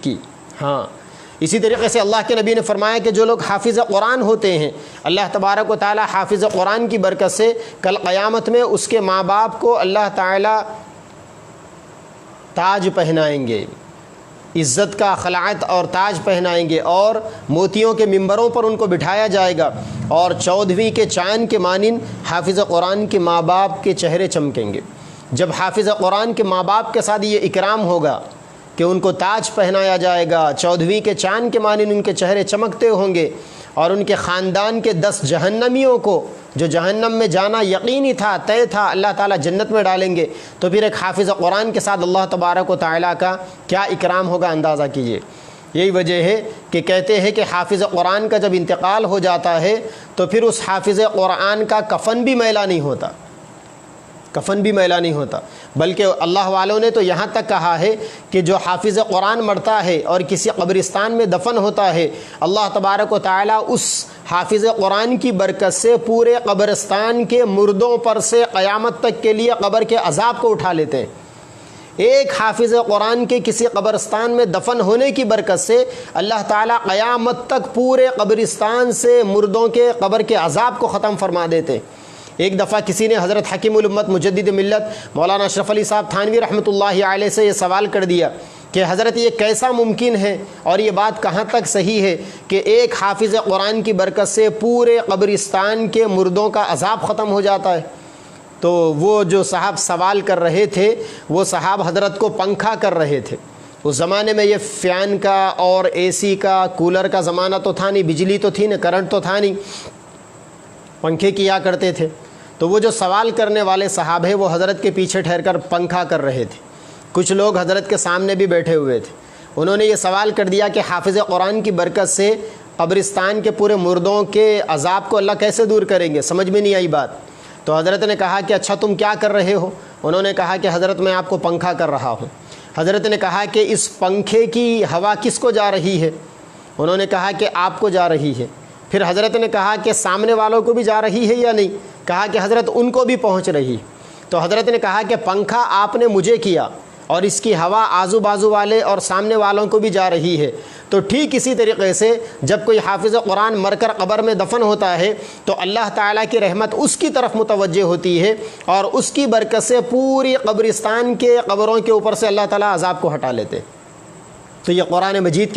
کی۔ ہاں اسی طریقے سے اللہ کے نبی نے فرمایا کہ جو لوگ حافظ قرآن ہوتے ہیں، اللہ تبارک و تعالی حافظ قرآن کی برکت سے کل قیامت میں اس کے ماں باپ کو اللہ تعالی تاج پہنائیں گے، عزت کا خلعت اور تاج پہنائیں گے، اور موتیوں کے ممبروں پر ان کو بٹھایا جائے گا، اور 14ویں کے چاند کے مانند حافظ قرآن کے ماں باپ کے چہرے چمکیں گے۔ جب حافظ قرآن کے ماں باپ کے ساتھ یہ اکرام ہوگا کہ ان کو تاج پہنایا جائے گا، 14ویں کے چاند کے مانند ان کے چہرے چمکتے ہوں گے، اور ان کے خاندان کے 10 جہنمیوں کو جو جہنم میں جانا یقینی تھا، طے تھا، اللہ تعالیٰ جنت میں ڈالیں گے، تو پھر ایک حافظ قرآن کے ساتھ اللہ تبارک و تعالیٰ کا کیا اکرام ہوگا اندازہ کیجئے۔ یہی وجہ ہے کہ کہتے ہیں کہ حافظ قرآن کا جب انتقال ہو جاتا ہے تو پھر اس حافظ قرآن کا کفن بھی میلا نہیں ہوتا، کفن بھی میلا نہیں ہوتا، بلکہ اللہ والوں نے تو یہاں تک کہا ہے کہ جو حافظ قرآن مرتا ہے اور کسی قبرستان میں دفن ہوتا ہے، اللہ تبارک و تعالیٰ اس حافظ قرآن کی برکت سے پورے قبرستان کے مردوں پر سے قیامت تک کے لیے قبر کے عذاب کو اٹھا لیتے ہیں۔ ایک حافظ قرآن کے کسی قبرستان میں دفن ہونے کی برکت سے اللہ تعالیٰ قیامت تک پورے قبرستان سے مردوں کے قبر کے عذاب کو ختم فرما دیتے ہیں۔ ایک دفعہ کسی نے حضرت حکیم الامت مجدد ملت مولانا اشرف علی صاحب تھانوی رحمۃ اللہ علیہ سے یہ سوال کر دیا کہ حضرت یہ کیسا ممکن ہے اور یہ بات کہاں تک صحیح ہے کہ ایک حافظ قرآن کی برکت سے پورے قبرستان کے مردوں کا عذاب ختم ہو جاتا ہے؟ تو وہ جو صاحب سوال کر رہے تھے وہ صاحب حضرت کو پنکھا کر رہے تھے۔ اس زمانے میں یہ فین کا اور اے سی کا کولر کا زمانہ تو تھا نہیں، بجلی تو تھی نہیں، کرنٹ تو تھا نہیں، پنکھے کیا کرتے تھے۔ تو وہ جو سوال کرنے والے صاحب ہیں وہ حضرت کے پیچھے ٹھہر کر پنکھا کر رہے تھے، کچھ لوگ حضرت کے سامنے بھی بیٹھے ہوئے تھے۔ انہوں نے یہ سوال کر دیا کہ حافظ قرآن کی برکت سے قبرستان کے پورے مردوں کے عذاب کو اللہ کیسے دور کریں گے؟ سمجھ میں نہیں آئی بات۔ تو حضرت نے کہا کہ اچھا تم کیا کر رہے ہو؟ انہوں نے کہا کہ حضرت میں آپ کو پنکھا کر رہا ہوں۔ حضرت نے کہا کہ اس پنکھے کی ہوا کس کو جا رہی ہے؟ انہوں نے کہا کہ آپ کو جا رہی ہے۔ پھر حضرت نے کہا کہ سامنے والوں کو بھی جا رہی ہے یا نہیں؟ کہا کہ حضرت ان کو بھی پہنچ رہی۔ تو حضرت نے کہا کہ پنکھا آپ نے مجھے کیا اور اس کی ہوا آزو بازو والے اور سامنے والوں کو بھی جا رہی ہے۔ تو ٹھیک اسی طریقے سے جب کوئی حافظ قرآن مر کر قبر میں دفن ہوتا ہے تو اللہ تعالیٰ کی رحمت اس کی طرف متوجہ ہوتی ہے اور اس کی برکت سے پوری قبرستان کے قبروں کے اوپر سے اللہ تعالیٰ عذاب کو ہٹا لیتے۔ تو یہ قرآن مجید کے